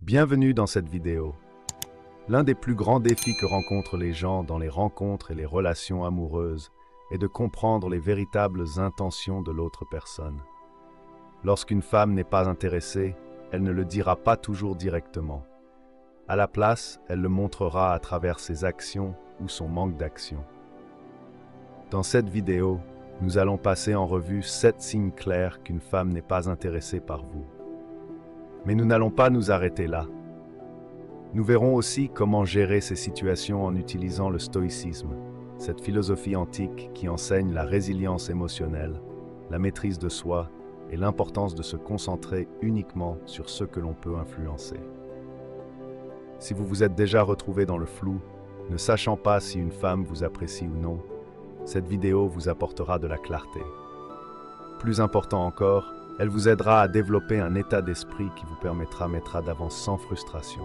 Bienvenue dans cette vidéo. L'un des plus grands défis que rencontrent les gens dans les rencontres et les relations amoureuses est de comprendre les véritables intentions de l'autre personne. Lorsqu'une femme n'est pas intéressée, elle ne le dira pas toujours directement. À la place, elle le montrera à travers ses actions ou son manque d'action. Dans cette vidéo, nous allons passer en revue 7 signes clairs qu'une femme n'est pas intéressée par vous. Mais nous n'allons pas nous arrêter là. Nous verrons aussi comment gérer ces situations en utilisant le stoïcisme, cette philosophie antique qui enseigne la résilience émotionnelle, la maîtrise de soi et l'importance de se concentrer uniquement sur ce que l'on peut influencer. Si vous vous êtes déjà retrouvé dans le flou, ne sachant pas si une femme vous apprécie ou non, cette vidéo vous apportera de la clarté. Plus important encore, elle vous aidera à développer un état d'esprit qui vous permettra de mettre d'avance sans frustration.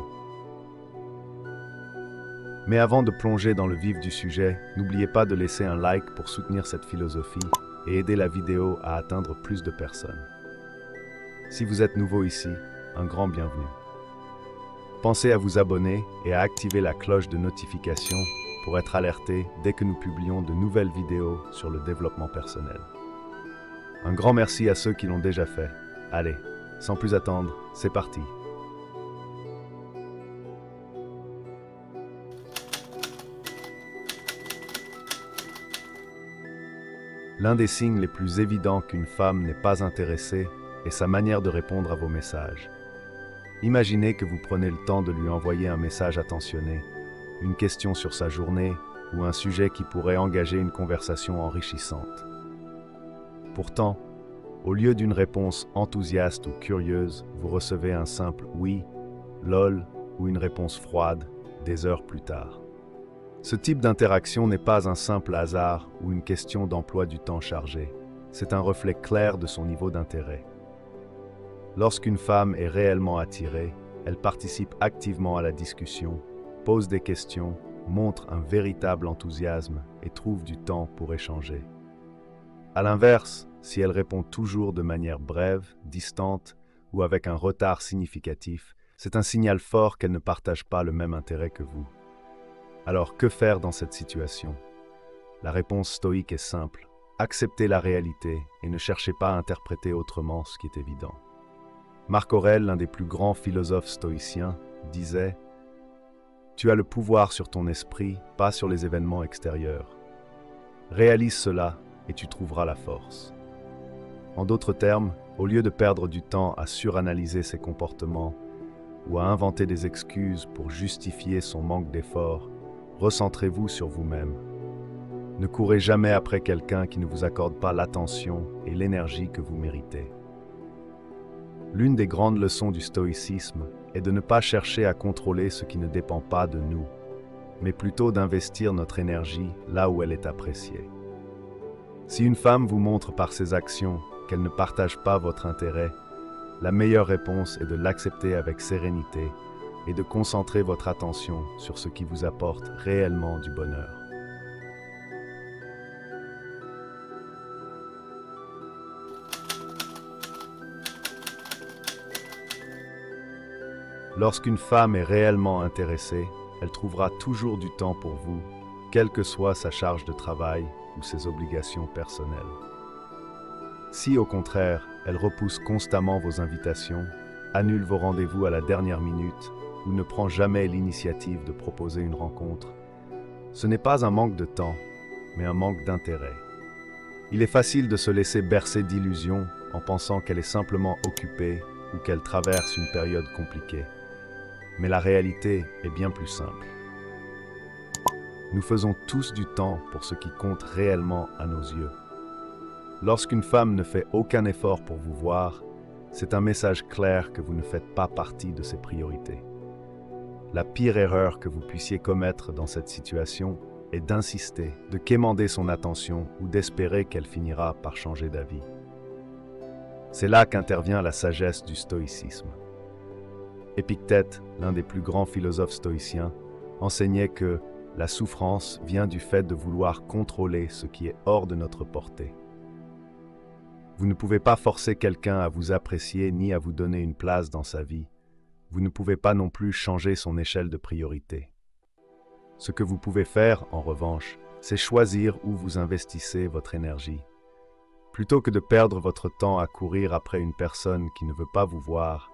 Mais avant de plonger dans le vif du sujet, n'oubliez pas de laisser un like pour soutenir cette philosophie et aider la vidéo à atteindre plus de personnes. Si vous êtes nouveau ici, un grand bienvenue. Pensez à vous abonner et à activer la cloche de notification pour être alerté dès que nous publions de nouvelles vidéos sur le développement personnel. Un grand merci à ceux qui l'ont déjà fait. Allez, sans plus attendre, c'est parti. L'un des signes les plus évidents qu'une femme n'est pas intéressée est sa manière de répondre à vos messages. Imaginez que vous prenez le temps de lui envoyer un message attentionné, une question sur sa journée ou un sujet qui pourrait engager une conversation enrichissante. Pourtant, au lieu d'une réponse enthousiaste ou curieuse, vous recevez un simple « oui »,« lol » ou une réponse froide des heures plus tard. Ce type d'interaction n'est pas un simple hasard ou une question d'emploi du temps chargé. C'est un reflet clair de son niveau d'intérêt. Lorsqu'une femme est réellement attirée, elle participe activement à la discussion, pose des questions, montre un véritable enthousiasme et trouve du temps pour échanger. À l'inverse, si elle répond toujours de manière brève, distante ou avec un retard significatif, c'est un signal fort qu'elle ne partage pas le même intérêt que vous. Alors, que faire dans cette situation? La réponse stoïque est simple. Acceptez la réalité et ne cherchez pas à interpréter autrement ce qui est évident. Marc Aurèle, l'un des plus grands philosophes stoïciens, disait « Tu as le pouvoir sur ton esprit, pas sur les événements extérieurs. Réalise cela et tu trouveras la force. » En d'autres termes, au lieu de perdre du temps à suranalyser ses comportements ou à inventer des excuses pour justifier son manque d'effort, recentrez-vous sur vous-même. Ne courez jamais après quelqu'un qui ne vous accorde pas l'attention et l'énergie que vous méritez. L'une des grandes leçons du stoïcisme est de ne pas chercher à contrôler ce qui ne dépend pas de nous, mais plutôt d'investir notre énergie là où elle est appréciée. Si une femme vous montre par ses actions qu'elle ne partage pas votre intérêt, la meilleure réponse est de l'accepter avec sérénité et de concentrer votre attention sur ce qui vous apporte réellement du bonheur. Lorsqu'une femme est réellement intéressée, elle trouvera toujours du temps pour vous, quelle que soit sa charge de travail ou ses obligations personnelles. Si, au contraire, elle repousse constamment vos invitations, annule vos rendez-vous à la dernière minute ou ne prend jamais l'initiative de proposer une rencontre, ce n'est pas un manque de temps, mais un manque d'intérêt. Il est facile de se laisser bercer d'illusions en pensant qu'elle est simplement occupée ou qu'elle traverse une période compliquée. Mais la réalité est bien plus simple. Nous faisons tous du temps pour ce qui compte réellement à nos yeux. Lorsqu'une femme ne fait aucun effort pour vous voir, c'est un message clair que vous ne faites pas partie de ses priorités. La pire erreur que vous puissiez commettre dans cette situation est d'insister, de quémander son attention ou d'espérer qu'elle finira par changer d'avis. C'est là qu'intervient la sagesse du stoïcisme. Épictète, l'un des plus grands philosophes stoïciens, enseignait que la souffrance vient du fait de vouloir contrôler ce qui est hors de notre portée. Vous ne pouvez pas forcer quelqu'un à vous apprécier ni à vous donner une place dans sa vie. vous ne pouvez pas non plus changer son échelle de priorité. Ce que vous pouvez faire, en revanche, c'est choisir où vous investissez votre énergie. Plutôt que de perdre votre temps à courir après une personne qui ne veut pas vous voir,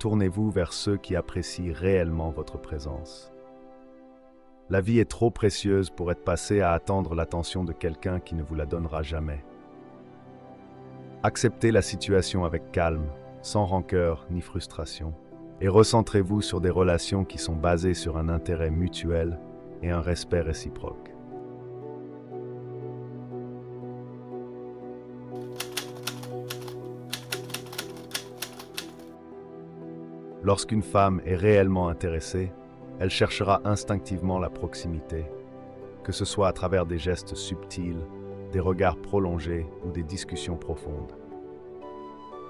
tournez-vous vers ceux qui apprécient réellement votre présence. La vie est trop précieuse pour être passée à attendre l'attention de quelqu'un qui ne vous la donnera jamais. Acceptez la situation avec calme, sans rancœur ni frustration, et recentrez-vous sur des relations qui sont basées sur un intérêt mutuel et un respect réciproque. Lorsqu'une femme est réellement intéressée, elle cherchera instinctivement la proximité, que ce soit à travers des gestes subtils, des regards prolongés ou des discussions profondes.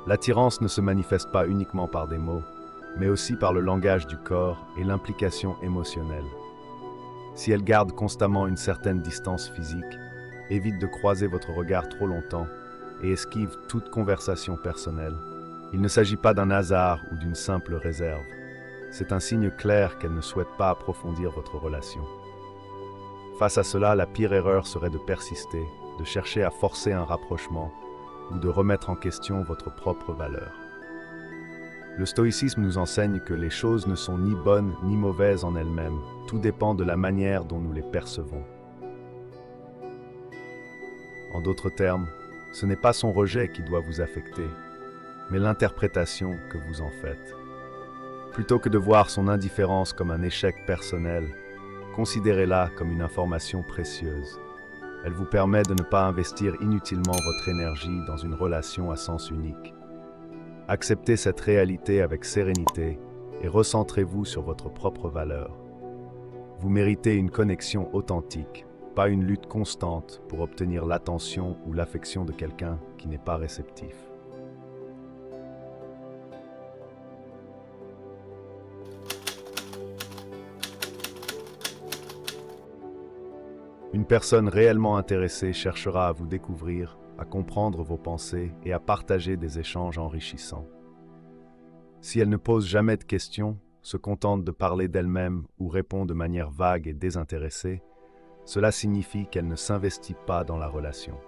L'attirance ne se manifeste pas uniquement par des mots, mais aussi par le langage du corps et l'implication émotionnelle. Si elle garde constamment une certaine distance physique, évite de croiser votre regard trop longtemps et esquive toute conversation personnelle, il ne s'agit pas d'un hasard ou d'une simple réserve. C'est un signe clair qu'elle ne souhaite pas approfondir votre relation. Face à cela, la pire erreur serait de persister, de chercher à forcer un rapprochement ou de remettre en question votre propre valeur. Le stoïcisme nous enseigne que les choses ne sont ni bonnes ni mauvaises en elles-mêmes. Tout dépend de la manière dont nous les percevons. En d'autres termes, ce n'est pas son rejet qui doit vous affecter, mais l'interprétation que vous en faites. Plutôt que de voir son indifférence comme un échec personnel, considérez-la comme une information précieuse. Elle vous permet de ne pas investir inutilement votre énergie dans une relation à sens unique. Acceptez cette réalité avec sérénité et recentrez-vous sur votre propre valeur. Vous méritez une connexion authentique, pas une lutte constante pour obtenir l'attention ou l'affection de quelqu'un qui n'est pas réceptif. Une personne réellement intéressée cherchera à vous découvrir, à comprendre vos pensées et à partager des échanges enrichissants. Si elle ne pose jamais de questions, se contente de parler d'elle-même ou répond de manière vague et désintéressée, cela signifie qu'elle ne s'investit pas dans la relation.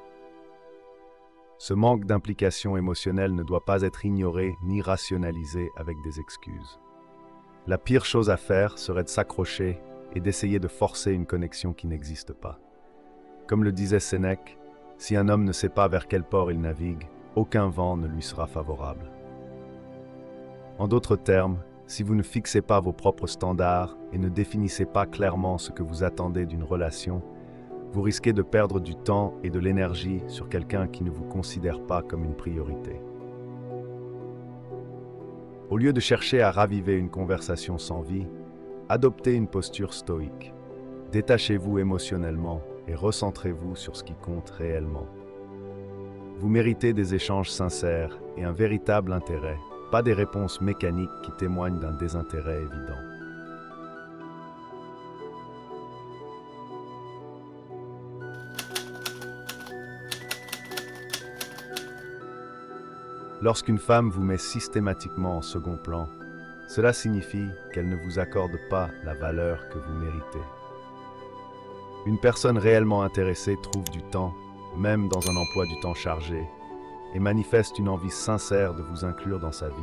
Ce manque d'implication émotionnelle ne doit pas être ignoré ni rationalisé avec des excuses. La pire chose à faire serait de s'accrocher et d'essayer de forcer une connexion qui n'existe pas. Comme le disait Sénèque, si un homme ne sait pas vers quel port il navigue, aucun vent ne lui sera favorable. En d'autres termes, si vous ne fixez pas vos propres standards et ne définissez pas clairement ce que vous attendez d'une relation, vous risquez de perdre du temps et de l'énergie sur quelqu'un qui ne vous considère pas comme une priorité. Au lieu de chercher à raviver une conversation sans vie, adoptez une posture stoïque. Détachez-vous émotionnellement et recentrez-vous sur ce qui compte réellement. Vous méritez des échanges sincères et un véritable intérêt, pas des réponses mécaniques qui témoignent d'un désintérêt évident. Lorsqu'une femme vous met systématiquement en second plan, cela signifie qu'elle ne vous accorde pas la valeur que vous méritez. Une personne réellement intéressée trouve du temps, même dans un emploi du temps chargé, et manifeste une envie sincère de vous inclure dans sa vie.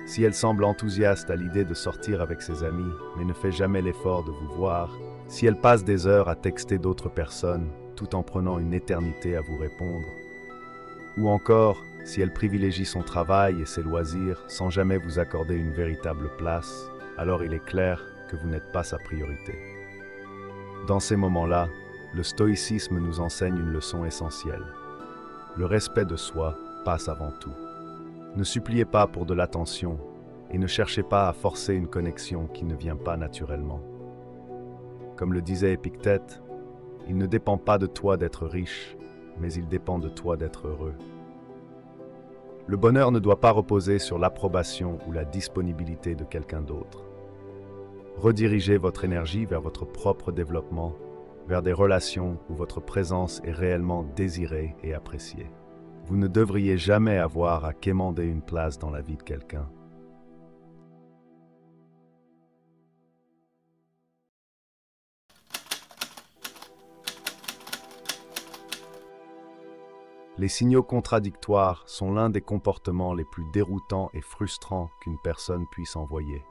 Si elle semble enthousiaste à l'idée de sortir avec ses amis, mais ne fait jamais l'effort de vous voir, si elle passe des heures à texter d'autres personnes, tout en prenant une éternité à vous répondre, ou encore, si elle privilégie son travail et ses loisirs sans jamais vous accorder une véritable place, alors il est clair que vous n'êtes pas sa priorité. Dans ces moments-là, le stoïcisme nous enseigne une leçon essentielle. Le respect de soi passe avant tout. Ne suppliez pas pour de l'attention et ne cherchez pas à forcer une connexion qui ne vient pas naturellement. Comme le disait Épictète, il ne dépend pas de toi d'être riche, mais il dépend de toi d'être heureux. Le bonheur ne doit pas reposer sur l'approbation ou la disponibilité de quelqu'un d'autre. Redirigez votre énergie vers votre propre développement, vers des relations où votre présence est réellement désirée et appréciée. Vous ne devriez jamais avoir à quémander une place dans la vie de quelqu'un. Les signaux contradictoires sont l'un des comportements les plus déroutants et frustrants qu'une personne puisse envoyer.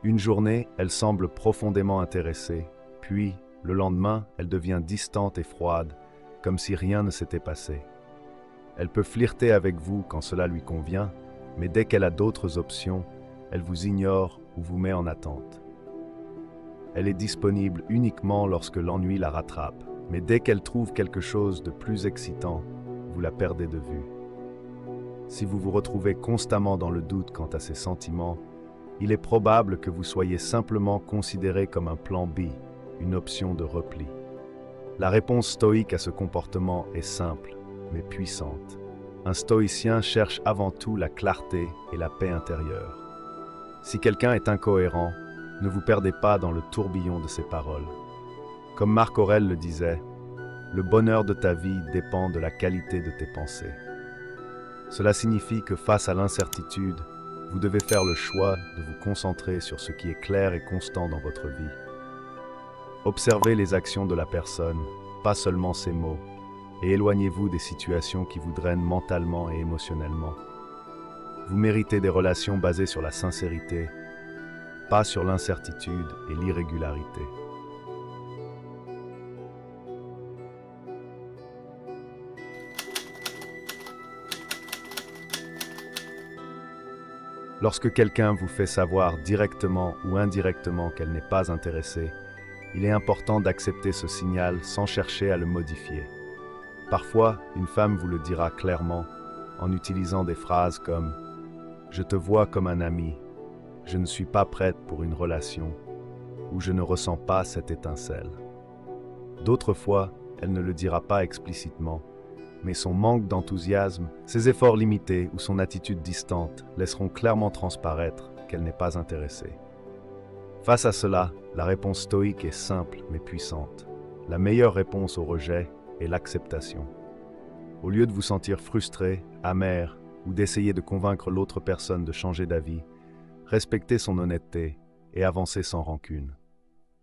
Une journée, elle semble profondément intéressée, puis, le lendemain, elle devient distante et froide, comme si rien ne s'était passé. Elle peut flirter avec vous quand cela lui convient, mais dès qu'elle a d'autres options, elle vous ignore ou vous met en attente. Elle est disponible uniquement lorsque l'ennui la rattrape, mais dès qu'elle trouve quelque chose de plus excitant, vous la perdez de vue. Si vous vous retrouvez constamment dans le doute quant à ses sentiments, il est probable que vous soyez simplement considéré comme un plan B, une option de repli. La réponse stoïque à ce comportement est simple, mais puissante. Un stoïcien cherche avant tout la clarté et la paix intérieure. Si quelqu'un est incohérent, ne vous perdez pas dans le tourbillon de ses paroles. Comme Marc Aurèle le disait, le bonheur de ta vie dépend de la qualité de tes pensées. Cela signifie que face à l'incertitude, vous devez faire le choix de vous concentrer sur ce qui est clair et constant dans votre vie. Observez les actions de la personne, pas seulement ses mots, et éloignez-vous des situations qui vous drainent mentalement et émotionnellement. Vous méritez des relations basées sur la sincérité, pas sur l'incertitude et l'irrégularité. Lorsque quelqu'un vous fait savoir directement ou indirectement qu'elle n'est pas intéressée, il est important d'accepter ce signal sans chercher à le modifier. Parfois, une femme vous le dira clairement en utilisant des phrases comme « Je te vois comme un ami »,« Je ne suis pas prête pour une relation » ou « Je ne ressens pas cette étincelle ». D'autres fois, elle ne le dira pas explicitement, mais son manque d'enthousiasme, ses efforts limités ou son attitude distante laisseront clairement transparaître qu'elle n'est pas intéressée. Face à cela, la réponse stoïque est simple mais puissante. La meilleure réponse au rejet est l'acceptation. Au lieu de vous sentir frustré, amer ou d'essayer de convaincre l'autre personne de changer d'avis, respectez son honnêteté et avancez sans rancune.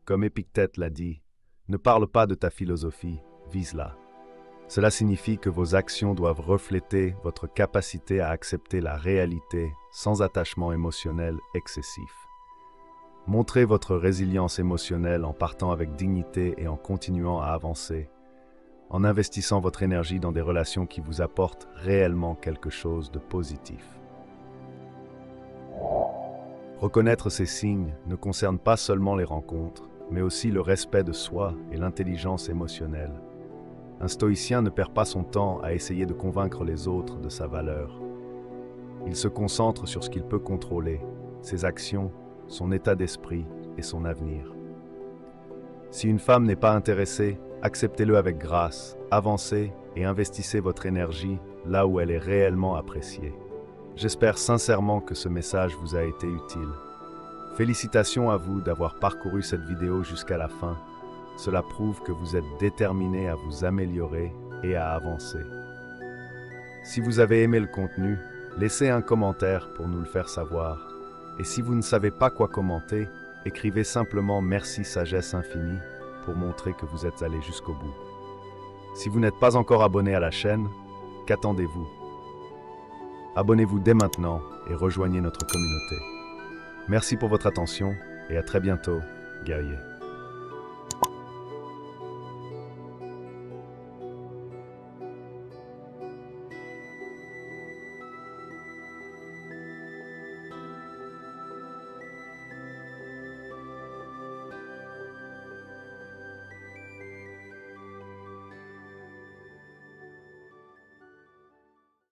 Comme Épictète l'a dit, ne parle pas de ta philosophie, vise-la. Cela signifie que vos actions doivent refléter votre capacité à accepter la réalité sans attachement émotionnel excessif. Montrez votre résilience émotionnelle en partant avec dignité et en continuant à avancer, en investissant votre énergie dans des relations qui vous apportent réellement quelque chose de positif. Reconnaître ces signes ne concerne pas seulement les rencontres, mais aussi le respect de soi et l'intelligence émotionnelle. Un stoïcien ne perd pas son temps à essayer de convaincre les autres de sa valeur. Il se concentre sur ce qu'il peut contrôler, ses actions, son état d'esprit et son avenir. Si une femme n'est pas intéressée, acceptez-le avec grâce, avancez et investissez votre énergie là où elle est réellement appréciée. J'espère sincèrement que ce message vous a été utile. Félicitations à vous d'avoir parcouru cette vidéo jusqu'à la fin. Cela prouve que vous êtes déterminé à vous améliorer et à avancer. Si vous avez aimé le contenu, laissez un commentaire pour nous le faire savoir. Et si vous ne savez pas quoi commenter, écrivez simplement « Merci sagesse infinie » pour montrer que vous êtes allé jusqu'au bout. Si vous n'êtes pas encore abonné à la chaîne, qu'attendez-vous? Abonnez-vous dès maintenant et rejoignez notre communauté. Merci pour votre attention et à très bientôt, guerriers.